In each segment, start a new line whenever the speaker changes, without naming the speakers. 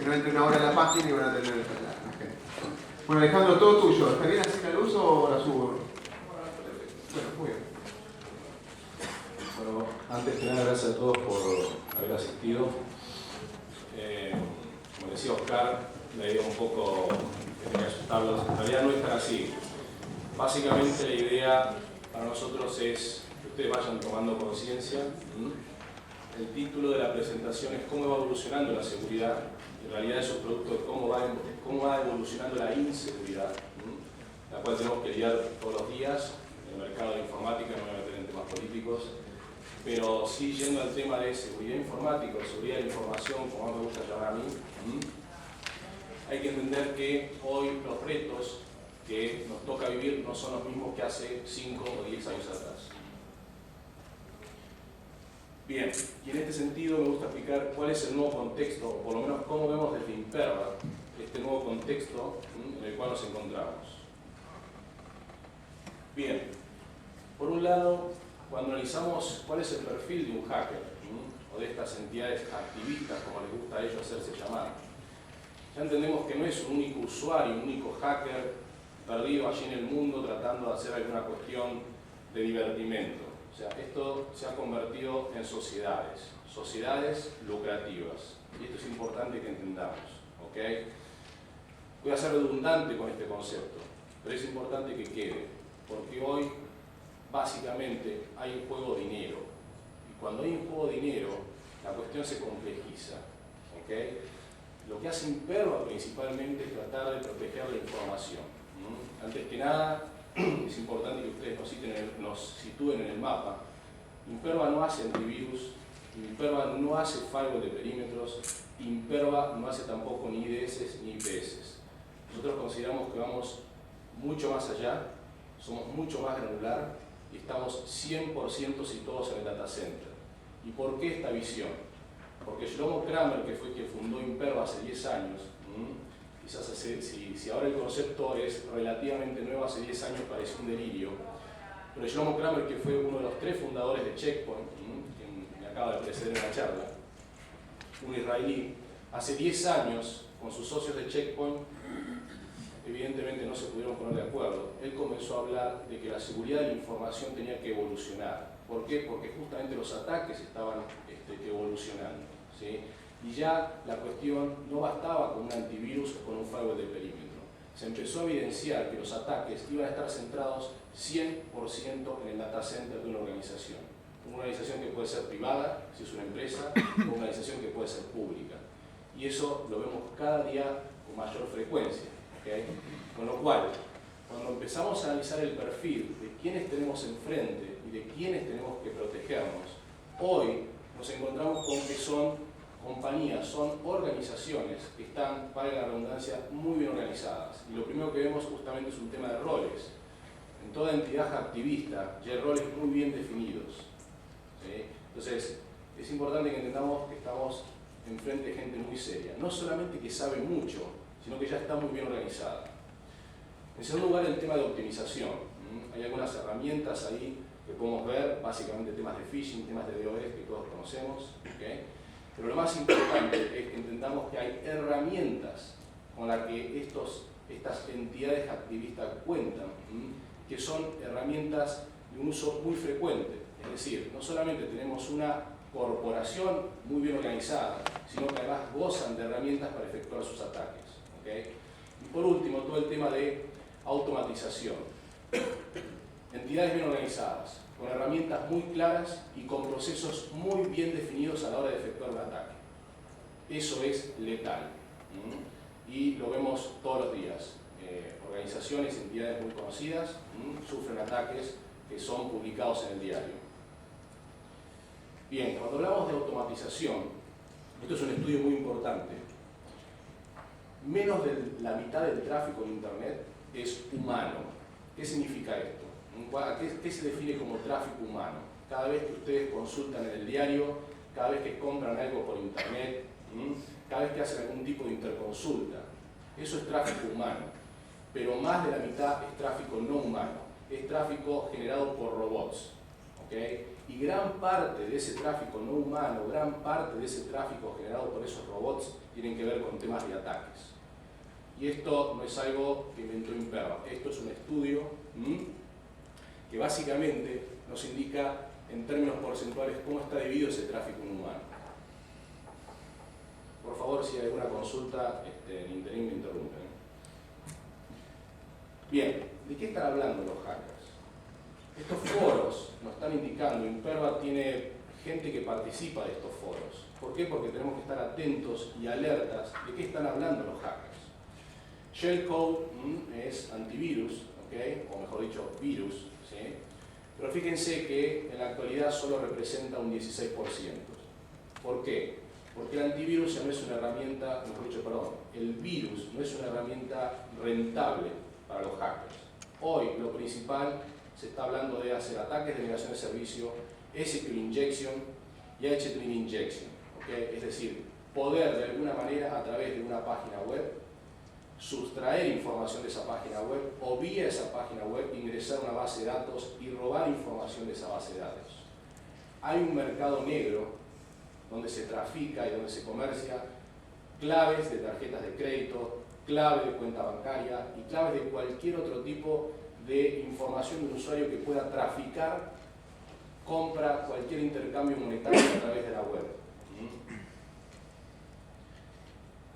no entre una hora en la página y van a tener la gente. Bueno, Alejandro, todo tuyo. ¿Está bien así la luz o la subo? Bueno, muy bien.
Bueno, antes que nada, gracias a todos por haber asistido. Como decía Oscar, la idea un poco que tenía que asustarlos. En realidad no es tan así. Básicamente la idea para nosotros es que ustedes vayan tomando conciencia. El título de la presentación es cómo va evolucionando la seguridad. En realidad eso es producto de cómo va evolucionando la inseguridad, la cual tenemos que lidiar todos los días en el mercado de informática. No me voy a meter en temas políticos, pero sí yendo al tema de seguridad informática o seguridad de la información, como me gusta llamar a mí, hay que entender que hoy los retos que nos toca vivir no son los mismos que hace 5 o 10 años atrás. Bien, y en este sentido me gusta explicar cuál es el nuevo contexto, o por lo menos cómo vemos desde Imperva este nuevo contexto en el cual nos encontramos. Bien, por un lado, cuando analizamos cuál es el perfil de un hacker, o de estas entidades activistas, como les gusta a ellos hacerse llamar, ya entendemos que no es un único usuario, un único hacker perdido allí en el mundo tratando de hacer alguna cuestión de divertimento. O sea, esto se ha convertido en sociedades lucrativas. Y esto es importante que entendamos, ¿ok? Voy a ser redundante con este concepto, pero es importante que quede, porque hoy básicamente hay un juego de dinero. Y cuando hay un juego de dinero, la cuestión se complejiza, ¿ok? Lo que hace Imperva principalmente es tratar de proteger la información. Antes que nada, es importante que ustedes nos sitúen en el mapa. Imperva no hace antivirus, Imperva no hace firewall de perímetros, Imperva no hace tampoco ni IDS ni IPS. Nosotros consideramos que vamos mucho más allá, somos mucho más granular y estamos 100% situados en el data center. ¿Y por qué esta visión? Porque Shlomo Kramer, que fue quien fundó Imperva hace 10 años, quizás si ahora el concepto es relativamente nuevo, hace 10 años parece un delirio, pero Shlomo Kramer, que fue uno de los 3 fundadores de Checkpoint, quien me acaba de preceder en la charla, un israelí, hace 10 años, con sus socios de Checkpoint, evidentemente no se pudieron poner de acuerdo. Él comenzó a hablar de que la seguridad de la información tenía que evolucionar. ¿Por qué? Porque justamente los ataques estaban evolucionando, ¿sí? Y ya la cuestión no bastaba con un antivirus o con un firewall de perímetro. Se empezó a evidenciar que los ataques iban a estar centrados 100% en el data center de una organización. Una organización que puede ser privada, si es una empresa, o una organización que puede ser pública. Y eso lo vemos cada día con mayor frecuencia, ¿okay? Con lo cual, cuando empezamos a analizar el perfil de quiénes tenemos enfrente y de quiénes tenemos que protegernos, hoy nos encontramos con que son compañías, son organizaciones que están, para la redundancia, muy bien organizadas. Y lo primero que vemos justamente es un tema de roles. En toda entidad activista ya hay roles muy bien definidos, ¿sí? Entonces, es importante que entendamos que estamos enfrente de gente muy seria. No solamente que sabe mucho, sino que ya está muy bien organizada. En segundo lugar, el tema de optimización. Hay algunas herramientas ahí que podemos ver, básicamente temas de phishing, temas de DOS que todos conocemos, ¿okay? Pero lo más importante es que entendamos que hay herramientas con las que estas entidades activistas cuentan, que son herramientas de un uso muy frecuente. Es decir, no solamente tenemos una corporación muy bien organizada, sino que además gozan de herramientas para efectuar sus ataques, ¿okay? Y por último, todo el tema de automatización. Entidades bien organizadas, con herramientas muy claras y con procesos muy bien definidos a la hora de efectuar un ataque. Eso es letal. Y lo vemos todos los días. Organizaciones, entidades muy conocidas sufren ataques que son publicados en el diario. Bien, cuando hablamos de automatización, esto es un estudio muy importante. Menos de la mitad del tráfico en Internet es humano. ¿Qué significa esto? ¿Qué se define como tráfico humano? Cada vez que ustedes consultan en el diario, cada vez que compran algo por Internet, cada vez que hacen algún tipo de interconsulta. Eso es tráfico humano. Pero más de la mitad es tráfico no humano. Es tráfico generado por robots, ¿okay? Y gran parte de ese tráfico no humano, gran parte de ese tráfico generado por esos robots tienen que ver con temas de ataques. Y esto no es algo que inventó Imperva, esto es un estudio que básicamente nos indica en términos porcentuales cómo está dividido ese tráfico humano. Por favor, si hay alguna consulta, en interín me interrumpen. Bien, ¿de qué están hablando los hackers? Estos foros nos están indicando, Imperva tiene gente que participa de estos foros. ¿Por qué? Porque tenemos que estar atentos y alertas de qué están hablando los hackers. Shellcode es antivirus, ¿okay? O mejor dicho, virus, ¿sí? Pero fíjense que en la actualidad solo representa un 16%. ¿Por qué? Porque el antivirus ya no es una herramienta, mejor dicho, perdón, el virus no es una herramienta rentable para los hackers. Hoy lo principal se está hablando de hacer ataques de negación de servicio, SQL injection y HTTP injection, ¿okay? Es decir, poder de alguna manera a través de una página web sustraer información de esa página web o vía esa página web ingresar a una base de datos y robar información de esa base de datos. Hay un mercado negro donde se trafica y donde se comercia claves de tarjetas de crédito, clave de cuenta bancaria y claves de cualquier otro tipo de información de un usuario que pueda traficar, compra, cualquier intercambio monetario a través de la web.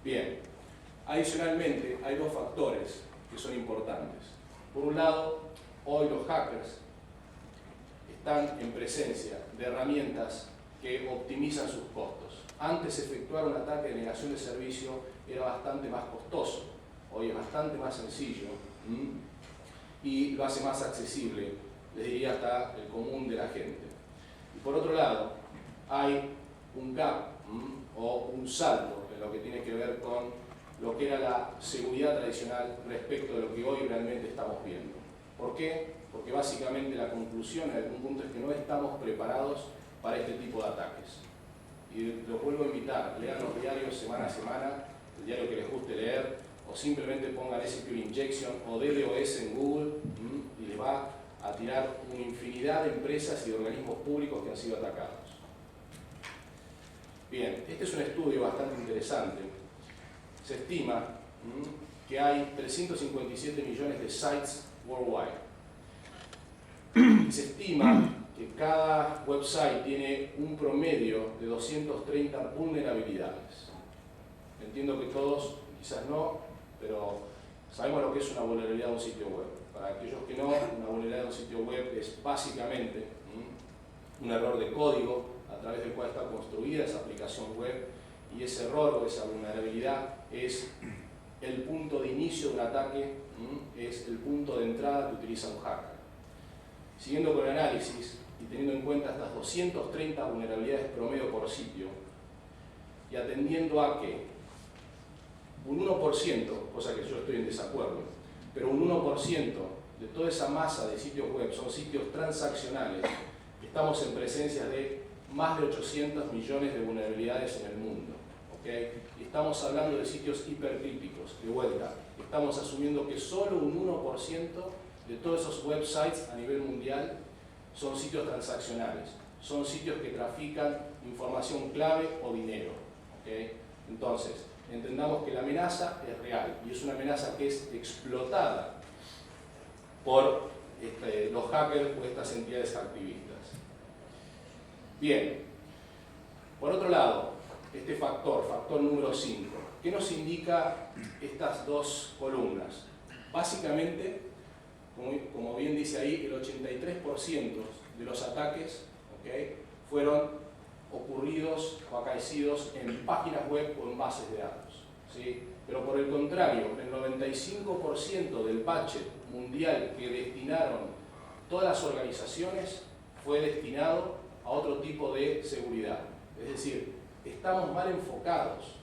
Bien, adicionalmente hay dos factores que son importantes. Por un lado, hoy los hackers están en presencia de herramientas que optimizan sus costos. Antes efectuar un ataque de negación de servicio era bastante más costoso, hoy es bastante más sencillo y lo hace más accesible, les diría hasta el común de la gente. Y por otro lado, hay un gap o un salto en lo que tiene que ver con lo que era la seguridad tradicional respecto de lo que hoy realmente estamos viendo. ¿Por qué? Porque básicamente la conclusión en algún punto es que no estamos preparados para este tipo de ataques. Y los vuelvo a invitar, lean los diarios semana a semana, el diario que les guste leer, o simplemente pongan SQL Injection o DDoS en Google y les va a tirar una infinidad de empresas y de organismos públicos que han sido atacados. Bien, este es un estudio bastante interesante. Se estima que hay 357 millones de sites worldwide. Se estima que cada website tiene un promedio de 230 vulnerabilidades. Entiendo que todos, quizás no, pero sabemos lo que es una vulnerabilidad de un sitio web. Para aquellos que no, una vulnerabilidad de un sitio web es básicamente un error de código a través del cual está construida esa aplicación web, y ese error o esa vulnerabilidad es el punto de inicio de un ataque, es el punto de entrada que utiliza un hacker. Siguiendo con el análisis y teniendo en cuenta estas 230 vulnerabilidades promedio por sitio, y atendiendo a que un 1%, cosa que yo estoy en desacuerdo, pero un 1% de toda esa masa de sitios web son sitios transaccionales, estamos en presencia de más de 800 millones de vulnerabilidades en el mundo. ¿Okay? Estamos hablando de sitios hipercríticos, de vuelta. Estamos asumiendo que solo un 1% de todos esos websites a nivel mundial son sitios transaccionales, son sitios que trafican información clave o dinero. ¿Okay? Entonces, entendamos que la amenaza es real y es una amenaza que es explotada por los hackers o estas entidades activistas. Bien, por otro lado, este factor número 5, ¿qué nos indica estas dos columnas? Básicamente, como bien dice ahí, el 83% de los ataques, ¿okay?, fueron ocurridos o acaecidos en páginas web o en bases de datos, ¿sí? Pero por el contrario, el 95% del budget mundial que destinaron todas las organizaciones fue destinado a otro tipo de seguridad. Es decir, estamos mal enfocados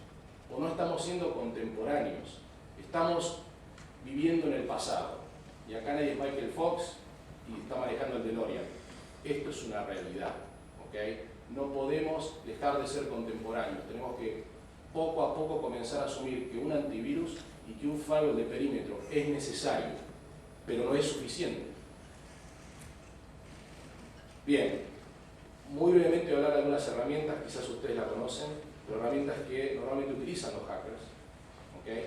o no estamos siendo contemporáneos, estamos viviendo en el pasado. Y acá nadie es Michael Fox y está manejando el DeLorean. Esto es una realidad, ¿okay? No podemos dejar de ser contemporáneos, tenemos que poco a poco comenzar a asumir que un antivirus y que un firewall de perímetro es necesario, pero no es suficiente. Bien, muy brevemente voy a hablar de algunas herramientas, quizás ustedes la conocen, pero herramientas que normalmente utilizan los hackers. ¿Okay?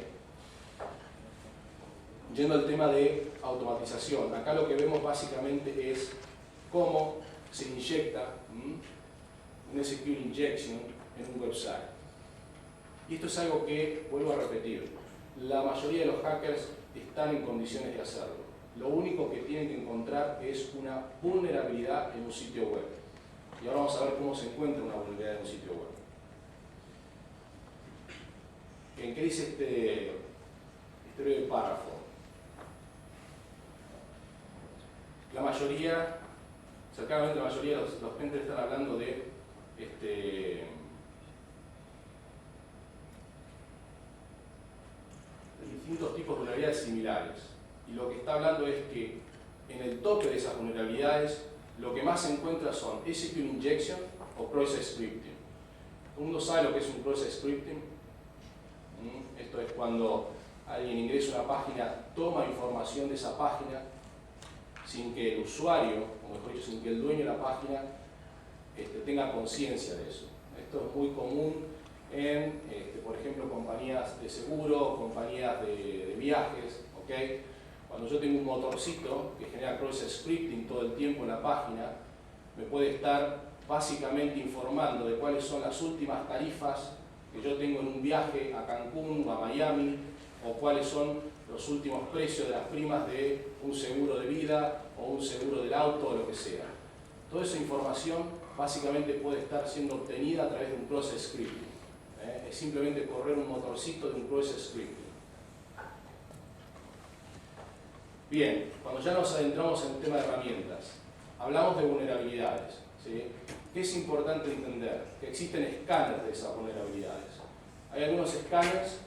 Yendo al tema de automatización, acá lo que vemos básicamente es cómo se inyecta un SQL injection en un website. Y esto es algo que, vuelvo a repetir, la mayoría de los hackers están en condiciones de hacerlo. Lo único que tienen que encontrar es una vulnerabilidad en un sitio web. Y ahora vamos a ver cómo se encuentra una vulnerabilidad en un sitio web. ¿En qué dice este breve párrafo? La mayoría, cercanamente la mayoría de los pentesters están hablando de distintos tipos de vulnerabilidades similares. Y lo que está hablando es que en el tope de esas vulnerabilidades lo que más se encuentra son SQL injection o process scripting. ¿Todo el mundo sabe lo que es un process scripting? Esto es cuando alguien ingresa a una página, toma información de esa página sin que el usuario, o mejor dicho, sin que el dueño de la página tenga conciencia de eso. Esto es muy común en, por ejemplo, compañías de seguro, compañías de viajes. ¿Okay? Cuando yo tengo un motorcito que genera process scripting todo el tiempo en la página, me puede estar básicamente informando de cuáles son las últimas tarifas que yo tengo en un viaje a Cancún o a Miami, o cuáles son los últimos precios de las primas de un seguro de vida o un seguro del auto o lo que sea. Toda esa información básicamente puede estar siendo obtenida a través de un process scripting. Es simplemente correr un motorcito de un process scripting. Bien, cuando ya nos adentramos en el tema de herramientas, hablamos de vulnerabilidades. ¿Sí? ¿Qué es importante entender? Que existen escáneres de esas vulnerabilidades. Hay algunos escáneres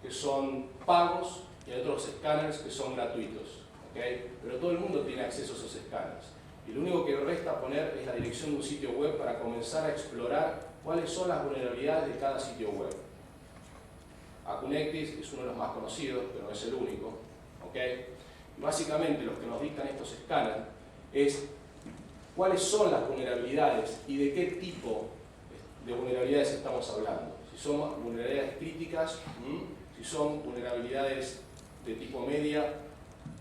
que son pagos y hay otros escáneres que son gratuitos. ¿Okay? Pero todo el mundo tiene acceso a esos escáneres. Y lo único que resta poner es la dirección de un sitio web para comenzar a explorar cuáles son las vulnerabilidades de cada sitio web. Acunectis es uno de los más conocidos, pero no es el único. ¿Okay? Y básicamente lo que nos dictan estos escáneres es cuáles son las vulnerabilidades y de qué tipo de vulnerabilidades estamos hablando. Si son vulnerabilidades críticas, si son vulnerabilidades de tipo media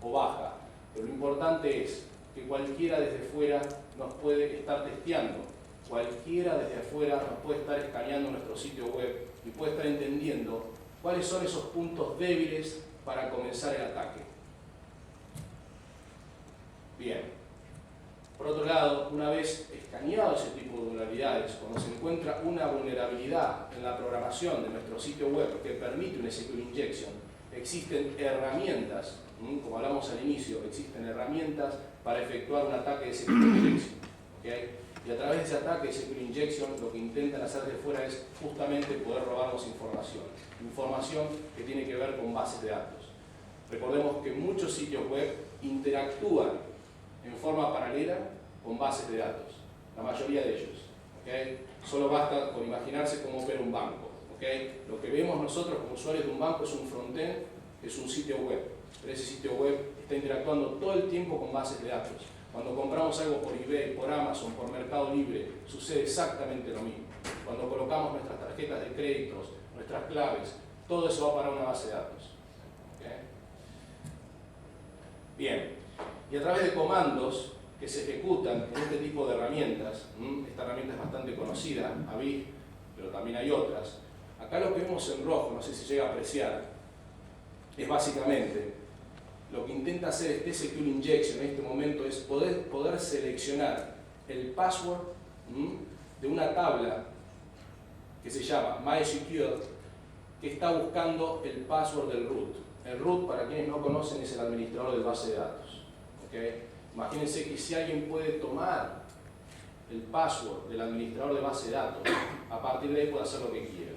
o baja. Pero lo importante es que cualquiera desde fuera nos puede estar testeando, cualquiera desde afuera nos puede estar escaneando nuestro sitio web y puede estar entendiendo cuáles son esos puntos débiles para comenzar el ataque. Bien. Por otro lado, una vez escaneado ese tipo de vulnerabilidades, cuando se encuentra una vulnerabilidad en la programación de nuestro sitio web que permite un SQL injection, existen herramientas, como hablamos al inicio, existen herramientas para efectuar un ataque de SQL injection. ¿Okay? Y a través de ese ataque de SQL injection, lo que intentan hacer de fuera es justamente poder robarnos información. Información que tiene que ver con bases de datos. Recordemos que muchos sitios web interactúan en forma paralela con bases de datos, la mayoría de ellos. ¿Okay? Solo basta con imaginarse cómo opera un banco. ¿Okay? Lo que vemos nosotros como usuarios de un banco es un frontend, es un sitio web, pero ese sitio web está interactuando todo el tiempo con bases de datos. Cuando compramos algo por eBay, por Amazon, por Mercado Libre, sucede exactamente lo mismo. Cuando colocamos nuestras tarjetas de créditos, nuestras claves, todo eso va para una base de datos. ¿Okay? Bien. Y a través de comandos que se ejecutan en este tipo de herramientas, esta herramienta es bastante conocida, Aviv, pero también hay otras. Acá lo que vemos en rojo, no sé si llega a apreciar, es básicamente lo que intenta hacer este SQL injection en este momento es poder seleccionar el password de una tabla que se llama MySQL, que está buscando el password del root. El root, para quienes no conocen, es el administrador de base de datos. ¿Okay? Imagínense que si alguien puede tomar el password del administrador de base de datos, a partir de ahí puede hacer lo que quiera.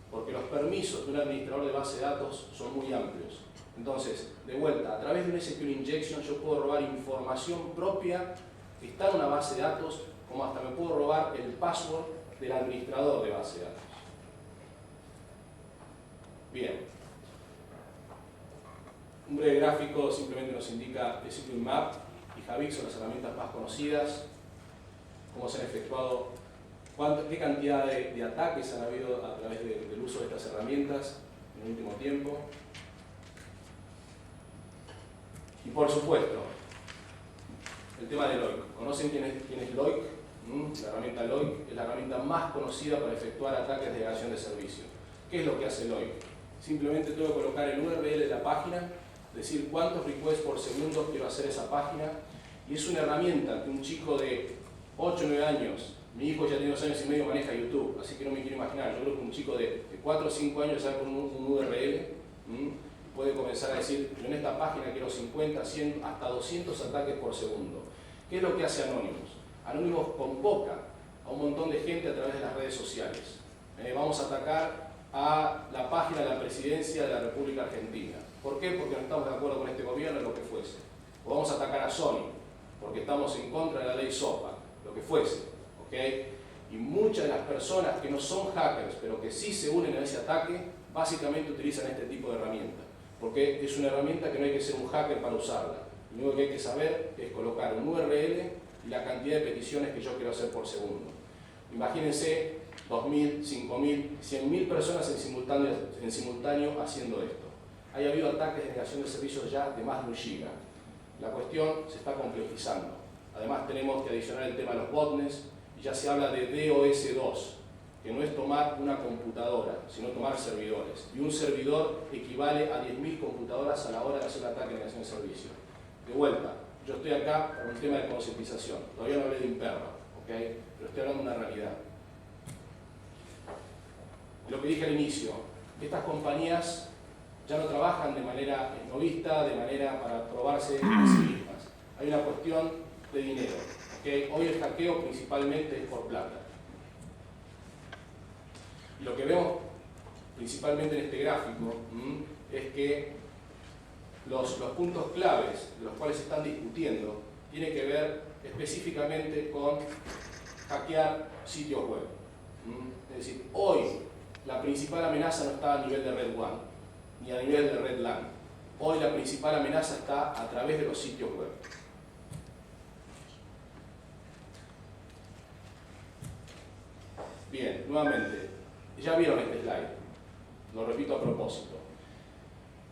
Porque los permisos de un administrador de base de datos son muy amplios. Entonces, de vuelta, a través de un SQL injection yo puedo robar información propia que está en una base de datos, como hasta me puedo robar el password del administrador de base de datos. Bien. Un breve gráfico simplemente nos indica SQL Map y Havik son las herramientas más conocidas. cómo se han efectuado, qué cantidad de ataques han habido a través del uso de estas herramientas en el último tiempo. Y por supuesto, el tema de LOIC. ¿Conocen quién es LOIC? La herramienta LOIC es la herramienta más conocida para efectuar ataques de negación de servicio. ¿Qué es lo que hace LOIC? Simplemente tengo que colocar el URL de la página, decir cuántos requests por segundo quiero hacer esa página, y es una herramienta que un chico de 8 o 9 años, mi hijo ya tiene 2 años y medio, maneja YouTube, así que no me quiero imaginar. Yo creo que un chico de 4 o 5 años sabe con un URL, puede comenzar a decir, yo en esta página quiero 50, 100, hasta 200 ataques por segundo. ¿Qué es lo que hace Anonymous? Anonymous convoca a un montón de gente a través de las redes sociales. Vamos a atacar a la página de la presidencia de la República Argentina. ¿Por qué? Porque no estamos de acuerdo con este gobierno en lo que fuese. O vamos a atacar a Sony, porque estamos en contra de la ley SOPA, lo que fuese. ¿Okay? Y muchas de las personas que no son hackers, pero que sí se unen a ese ataque, básicamente utilizan este tipo de herramienta. Porque es una herramienta que no hay que ser un hacker para usarla. Lo único que hay que saber es colocar un URL y la cantidad de peticiones que yo quiero hacer por segundo. Imagínense 2.000, 5.000, 100.000 personas en simultáneo haciendo esto. Ha habido ataques de negación de servicios ya de más de 1 giga. La cuestión se está complejizando. Además tenemos que adicionar el tema de los botnets, y ya se habla de DOS 2, que no es tomar una computadora, sino tomar servidores. Y un servidor equivale a 10.000 computadoras a la hora de hacer un ataque de negación de servicio. De vuelta, yo estoy acá por un tema de concientización. Todavía no hablé de Imperva, ¿okay? Pero estoy hablando de una realidad. Lo que dije al inicio, estas compañías ya no trabajan de manera esnovista, de manera para probarse a sí mismas. Hay una cuestión de dinero. ¿Okay? Hoy el hackeo principalmente es por plata. Y lo que vemos principalmente en este gráfico es que los puntos claves de los cuales se están discutiendo tienen que ver específicamente con hackear sitios web. Es decir, hoy la principal amenaza no está a nivel de Red One, ni a nivel de Red LAN. Hoy la principal amenaza está a través de los sitios web. Bien, nuevamente, ya vieron este slide, lo repito a propósito.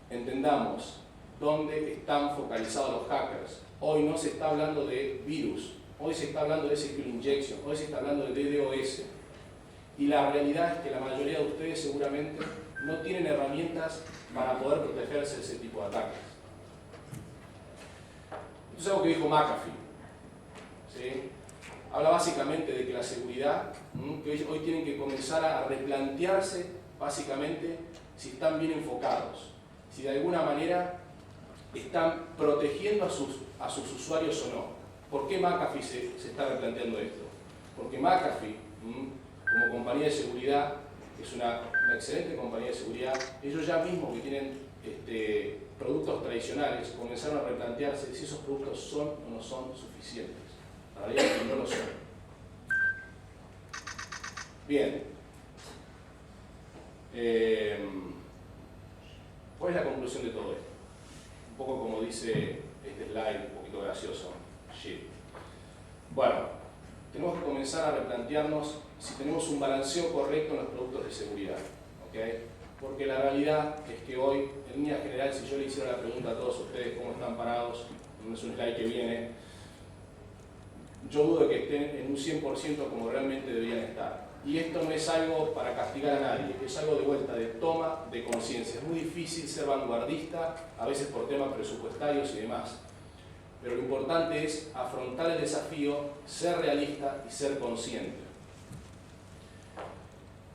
Entendamos dónde están focalizados los hackers. Hoy no se está hablando de virus, hoy se está hablando de SQL Injection, hoy se está hablando de DDoS. Y la realidad es que la mayoría de ustedes seguramente no tienen herramientas para poder protegerse de ese tipo de ataques. Esto es algo que dijo McAfee. ¿Sí? Habla básicamente de que la seguridad, que hoy tienen que comenzar a replantearse básicamente si están bien enfocados, si de alguna manera están protegiendo a sus usuarios o no. ¿Por qué McAfee se está replanteando esto? Porque McAfee, como compañía de seguridad, es una excelente compañía de seguridad, ellos ya mismos que tienen productos tradicionales comenzaron a replantearse si esos productos son o no son suficientes. La realidad es que no lo son. Bien. ¿Cuál es la conclusión de todo esto? Un poco como dice este slide, un poquito gracioso. Shit. Bueno, tenemos que comenzar a replantearnos si tenemos un balanceo correcto en los productos de seguridad. ¿Okay? Porque la realidad es que hoy, en línea general, si yo le hiciera la pregunta a todos ustedes cómo están parados, no es un slide que viene, yo dudo de que estén en un 100% como realmente deberían estar. Y esto no es algo para castigar a nadie, es algo de vuelta, de toma de conciencia. Es muy difícil ser vanguardista, a veces por temas presupuestarios y demás. Pero lo importante es afrontar el desafío, ser realista y ser consciente.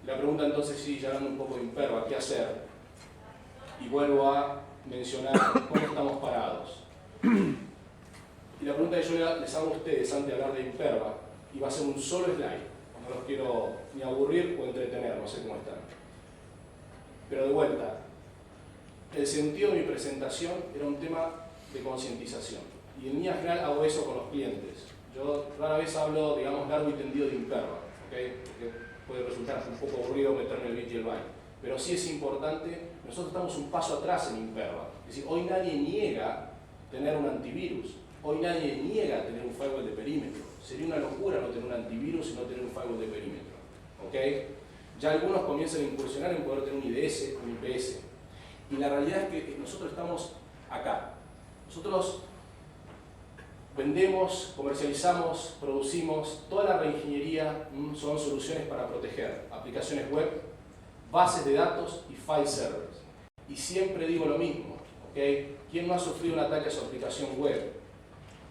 La pregunta entonces, sí, ya hablando un poco de Imperva, ¿qué hacer? Y vuelvo a mencionar cómo estamos parados. Y la pregunta que yo les hago a ustedes antes de hablar de Imperva, y va a ser un solo slide, no los quiero ni aburrir o entretener, no sé cómo están. Pero de vuelta, el sentido de mi presentación era un tema de concientización. Y en línea general hago eso con los clientes. Yo rara vez hablo, digamos, largo y tendido de Imperva, ¿okay? Porque puede resultar un poco aburrido meterme el bit y el byte. Pero sí es importante, nosotros estamos un paso atrás en Imperva. Es decir, hoy nadie niega tener un antivirus. Hoy nadie niega tener un firewall de perímetro. Sería una locura no tener un antivirus y no tener un firewall de perímetro. ¿Okay? Ya algunos comienzan a incursionar en poder tener un IDS, un IPS. Y la realidad es que nosotros estamos acá. Nosotros vendemos, comercializamos, producimos, toda la reingeniería son soluciones para proteger aplicaciones web, bases de datos y file servers. Y siempre digo lo mismo, ¿okay? ¿Quién no ha sufrido un ataque a su aplicación web?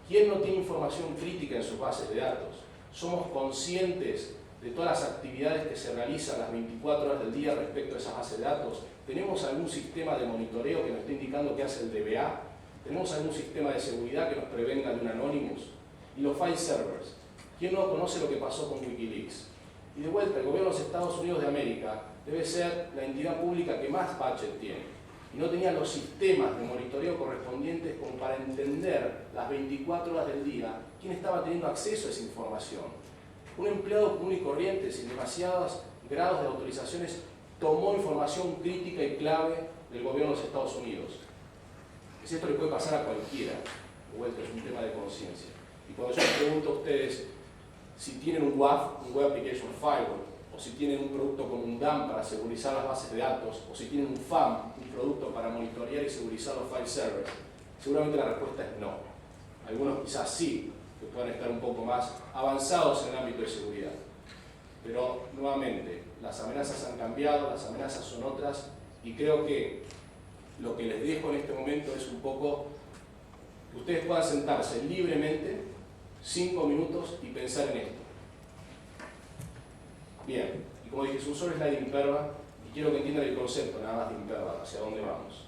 ¿Quién no tiene información crítica en sus bases de datos? Somos conscientes de todas las actividades que se realizan las 24 horas del día respecto a esas bases de datos. ¿Tenemos algún sistema de monitoreo que nos esté indicando qué hace el DBA? ¿Tenemos algún sistema de seguridad que nos prevenga de un Anonymous? Y los file servers. ¿Quién no conoce lo que pasó con Wikileaks? Y de vuelta, el gobierno de los Estados Unidos de América debe ser la entidad pública que más budget tiene. Y no tenía los sistemas de monitoreo correspondientes como para entender las 24 horas del día quién estaba teniendo acceso a esa información. Un empleado común y corriente, sin demasiados grados de autorizaciones, tomó información crítica y clave del gobierno de los Estados Unidos. Es esto le puede pasar a cualquiera. De vuelta, es un tema de conciencia. Y cuando yo les pregunto a ustedes si tienen un WAF, un Web Application Firewall, o si tienen un producto como un DAM para segurizar las bases de datos, o si tienen un FAM, un producto para monitorear y segurizar los file servers, seguramente la respuesta es no. Algunos quizás sí, que puedan estar un poco más avanzados en el ámbito de seguridad. Pero, nuevamente, las amenazas han cambiado, las amenazas son otras, y creo que lo que les dejo en este momento es un poco que ustedes puedan sentarse libremente 5 minutos y pensar en esto. Bien, y como dije, es un solo slide de Imperva y quiero que entiendan el concepto nada más de Imperva, hacia dónde vamos.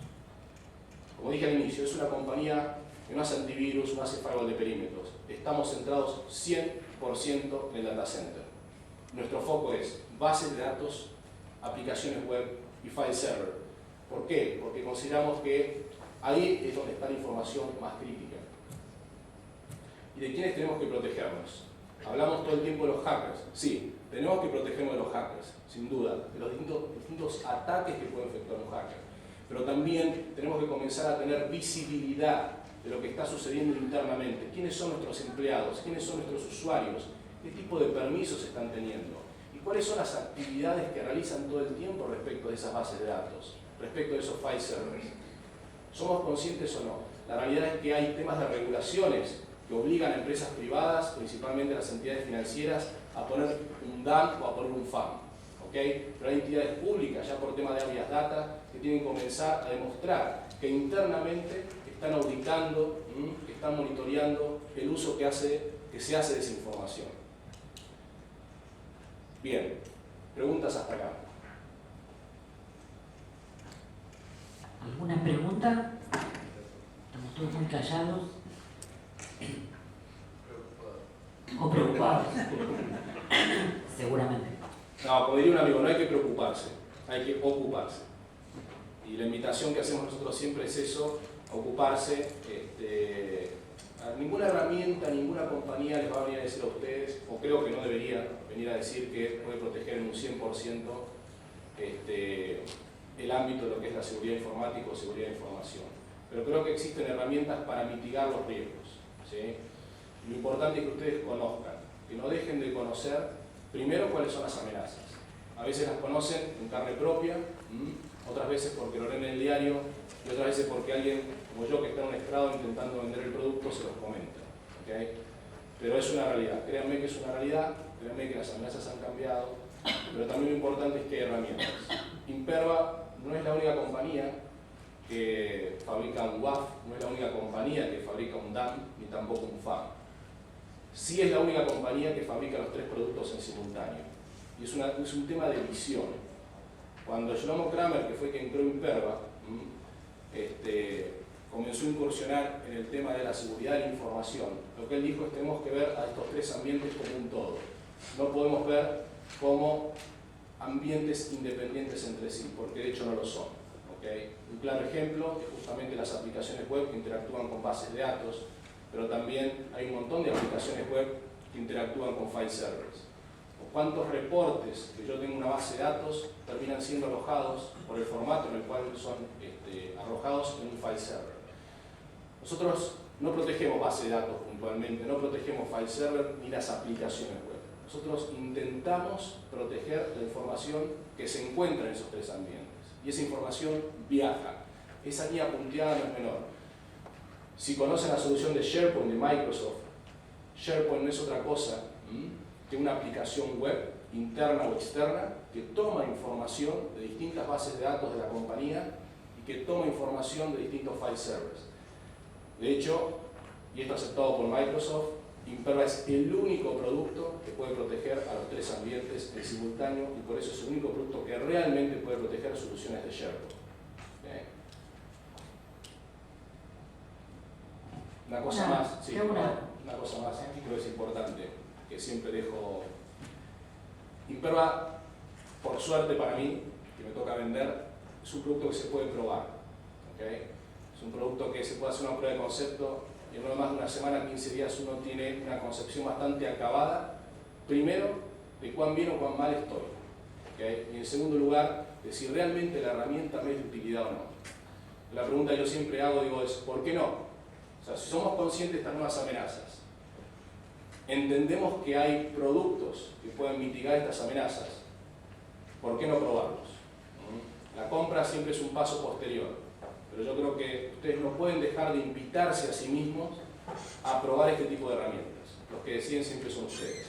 Como dije al inicio, es una compañía que no hace antivirus, no hace firewall de perímetros. Estamos centrados 100% en el data center. Nuestro foco es bases de datos, aplicaciones web y file server. ¿Por qué? Porque consideramos que ahí es donde está la información más crítica. ¿Y de quiénes tenemos que protegernos? Hablamos todo el tiempo de los hackers. Sí, tenemos que protegernos de los hackers, sin duda, de los distintos ataques que puede efectuar un hacker. Pero también tenemos que comenzar a tener visibilidad de lo que está sucediendo internamente. ¿Quiénes son nuestros empleados? ¿Quiénes son nuestros usuarios? ¿Qué tipo de permisos están teniendo? ¿Y cuáles son las actividades que realizan todo el tiempo respecto de esas bases de datos? Respecto de esos file servers. ¿Somos conscientes o no? La realidad es que hay temas de regulaciones que obligan a empresas privadas, principalmente las entidades financieras, a poner un DAM o a poner un FAM. ¿Okay? Pero hay entidades públicas, ya por tema de habeas data, que tienen que comenzar a demostrar que internamente están auditando, que están monitoreando el uso que se hace de esa información. Bien, preguntas hasta acá.
¿Alguna pregunta? Estamos todos muy callados. O preocupados. Seguramente.
No, como diría un amigo, no hay que preocuparse, hay que ocuparse. Y la invitación que hacemos nosotros siempre es eso, ocuparse. Ninguna herramienta, ninguna compañía les va a venir a decir a ustedes, o creo que no debería venir a decir que puede proteger en un 100% el ámbito de lo que es la seguridad informática o seguridad de información. Pero creo que existen herramientas para mitigar los riesgos. ¿Sí? Lo importante es que ustedes conozcan, que no dejen de conocer primero cuáles son las amenazas. A veces las conocen en carne propia, otras veces porque lo leen en el diario y otras veces porque alguien como yo que está en un estrado intentando vender el producto se los comenta. ¿Okay? Pero es una realidad, créanme que es una realidad, créanme que las amenazas han cambiado, pero también lo importante es que hay herramientas. Imperva no es la única compañía que fabrica un WAF, no es la única compañía que fabrica un DAM, ni tampoco un FAM. Sí es la única compañía que fabrica los 3 productos en simultáneo. Y es un tema de visión. Cuando Shlomo Kramer, que fue quien creó Imperva, comenzó a incursionar en el tema de la seguridad de la información, lo que él dijo es que tenemos que ver a estos 3 ambientes como un todo. No podemos ver como ambientes independientes entre sí, porque de hecho no lo son. ¿Okay? Un claro ejemplo es justamente las aplicaciones web que interactúan con bases de datos, pero también hay un montón de aplicaciones web que interactúan con file servers. O cuántos reportes que yo tengo en una base de datos terminan siendo alojados por el formato en el cual son arrojados en un file server. Nosotros no protegemos base de datos puntualmente, no protegemos file server ni las aplicaciones web. Nosotros intentamos proteger la información que se encuentra en esos tres ambientes. Y esa información viaja. Esa línea punteada no es menor. Si conocen la solución de SharePoint de Microsoft, SharePoint no es otra cosa que una aplicación web, interna o externa, que toma información de distintas bases de datos de la compañía y que toma información de distintos file servers. De hecho, y esto aceptado por Microsoft, Imperva es el único producto que puede proteger a los tres ambientes en simultáneo y por eso es el único producto que realmente puede proteger soluciones de SharePoint. Una cosa más, sí, una cosa más que creo que es importante, que siempre dejo. Imperva, por suerte para mí, que me toca vender, es un producto que se puede probar. ¿Okay? Es un producto que se puede hacer una prueba de concepto y en no más de una semana, 15 días, uno tiene una concepción bastante acabada, primero, de cuán bien o cuán mal estoy. ¿Okay? Y en segundo lugar, de si realmente la herramienta me es de utilidad o no. La pregunta que yo siempre hago, digo, es ¿por qué no? O sea, si somos conscientes de estas nuevas amenazas, entendemos que hay productos que pueden mitigar estas amenazas, ¿por qué no probarlos? La compra siempre es un paso posterior. Pero yo creo que ustedes no pueden dejar de invitarse a sí mismos a probar este tipo de herramientas. Los que deciden siempre son ustedes.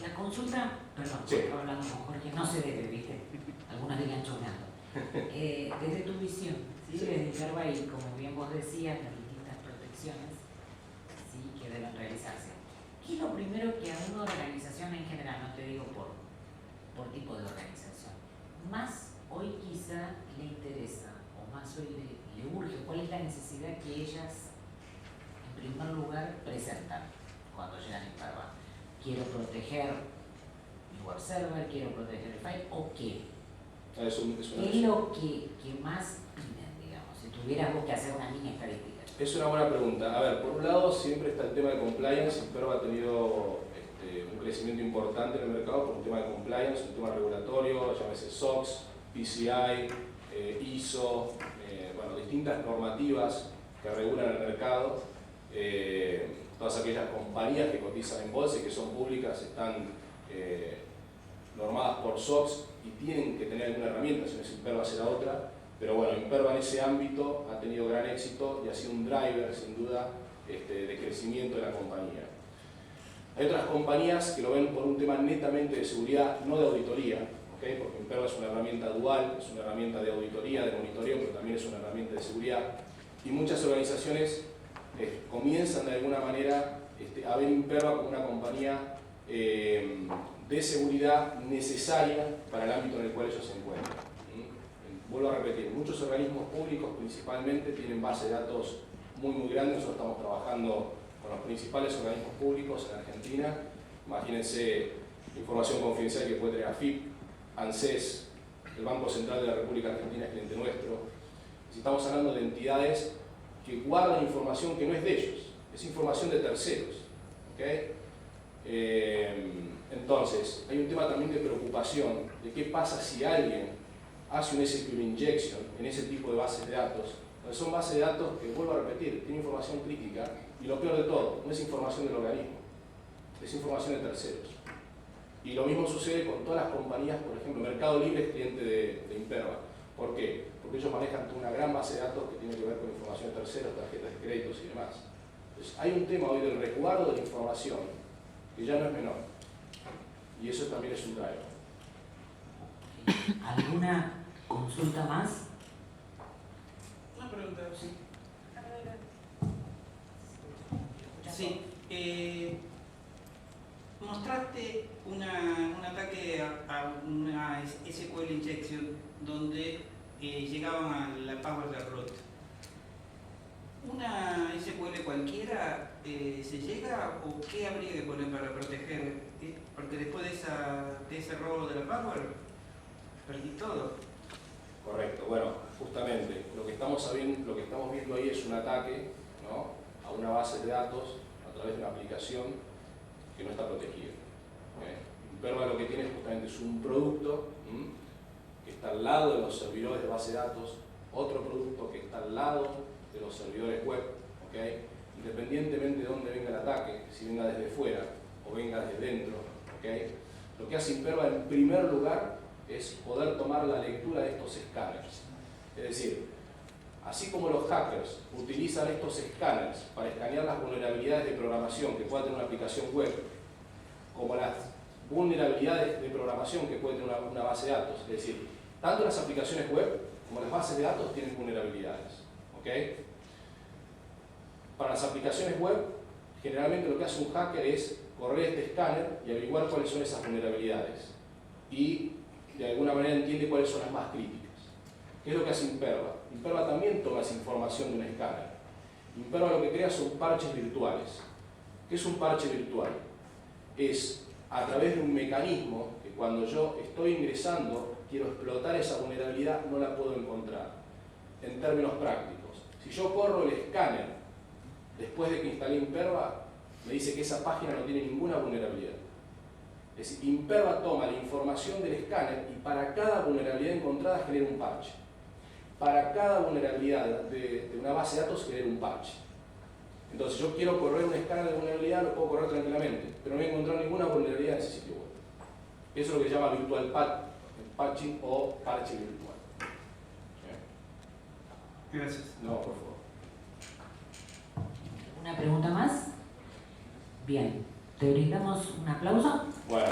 La consulta, perdón,
sí.
Estaba hablando con Jorge, no se debe, ¿viste? Algunas dirían chonando. Desde tu visión, ¿sí? Desde Imperva y como bien vos decías, las distintas protecciones, ¿sí? Que deben realizarse. ¿Qué es lo primero que a una organización en general, no te digo por tipo de organización, más hoy quizá le interesa o más hoy le urge? ¿Cuál es la necesidad que ellas, en primer lugar, presentan cuando llegan a Imperva? ¿Quiero proteger mi web server? ¿Quiero proteger el file? ¿O qué? ¿Qué es lo que más piden, digamos? Si tuvieras vos que hacer una línea estadística.
Es una buena pregunta. A ver, por un lado siempre está el tema de compliance. Imperva ha tenido un crecimiento importante en el mercado por un tema de compliance, un tema regulatorio, llámese SOX, PCI, ISO, bueno, distintas normativas que regulan el mercado. Todas aquellas compañías que cotizan en bolsa y que son públicas están normadas por SOX y tienen que tener alguna herramienta, si no es Imperva será otra. Pero bueno, Imperva en ese ámbito ha tenido gran éxito y ha sido un driver, sin duda, de crecimiento de la compañía. Hay otras compañías que lo ven por un tema netamente de seguridad, no de auditoría, ¿okay? Porque Imperva es una herramienta dual, es una herramienta de auditoría, de monitoreo, pero también es una herramienta de seguridad. Y muchas organizaciones comienzan de alguna manera a ver Imperva como una compañía de seguridad necesaria para el ámbito en el cual ellos se encuentran. Vuelvo a repetir, muchos organismos públicos principalmente tienen bases de datos muy grandes. Nosotros estamos trabajando con los principales organismos públicos en Argentina. Imagínense información confidencial que puede tener AFIP, ANSES, el Banco Central de la República Argentina es cliente nuestro. Si estamos hablando de entidades que guardan información que no es de ellos, es información de terceros. ¿Okay? Entonces, hay un tema también de preocupación de qué pasa si alguien hace un SQL injection en ese tipo de bases de datos, donde son bases de datos que, vuelvo a repetir, tienen información crítica y lo peor de todo, no es información del organismo, es información de terceros. Y lo mismo sucede con todas las compañías, por ejemplo, Mercado Libre es cliente de Imperva. ¿Por qué? Porque ellos manejan una gran base de datos que tiene que ver con información de terceros, tarjetas de créditos y demás. Entonces, hay un tema hoy del resguardo de la información que ya no es menor. Y eso también es un driver.
¿Alguna consulta más?
Una pregunta,
Sí.
Sí. Mostraste un ataque a una SQL injection donde llegaban a la power de root. ¿Una SQL cualquiera se llega o qué habría que poner para proteger? Porque después de ese robo de la power, perdí todo.
Correcto, bueno, justamente lo que estamos viendo ahí es un ataque, ¿no?, a una base de datos a través de una aplicación que no está protegida. Imperva lo que tiene justamente es un producto que está al lado de los servidores de base de datos, otro producto que está al lado de los servidores web, ¿okay? Independientemente de dónde venga el ataque, si venga desde fuera o venga desde dentro, ¿okay? Lo que hace Imperva en primer lugar es poder tomar la lectura de estos escáneres. Es decir, así como los hackers utilizan estos escáneres para escanear las vulnerabilidades de programación que pueda tener una aplicación web, como las vulnerabilidades de programación que puede tener una base de datos, es decir, tanto las aplicaciones web como las bases de datos tienen vulnerabilidades, ¿okay? Para las aplicaciones web, generalmente lo que hace un hacker es correr este escáner y averiguar cuáles son esas vulnerabilidades y de alguna manera entiende cuáles son las más críticas. ¿Qué es lo que hace Imperva? Imperva también toma esa información de un escáner. Imperva lo que crea son parches virtuales. ¿Qué es un parche virtual? Es a través de un mecanismo que cuando yo estoy ingresando, quiero explotar esa vulnerabilidad, no la puedo encontrar. En términos prácticos, si yo corro el escáner después de que instalé Imperva, me dice que esa página no tiene ninguna vulnerabilidad. Es decir, Imperva toma la información del escáner y para cada vulnerabilidad encontrada genera un parche. Para cada vulnerabilidad de una base de datos genera un parche. Entonces yo quiero correr un escáner de vulnerabilidad, lo puedo correr tranquilamente, pero no he encontrado ninguna vulnerabilidad en ese sitio web. Eso es lo que se llama virtual patching o parche virtual. ¿Sí?
Gracias.
No, por favor.
¿Una pregunta más? Bien, te brindamos un aplauso.
Bueno.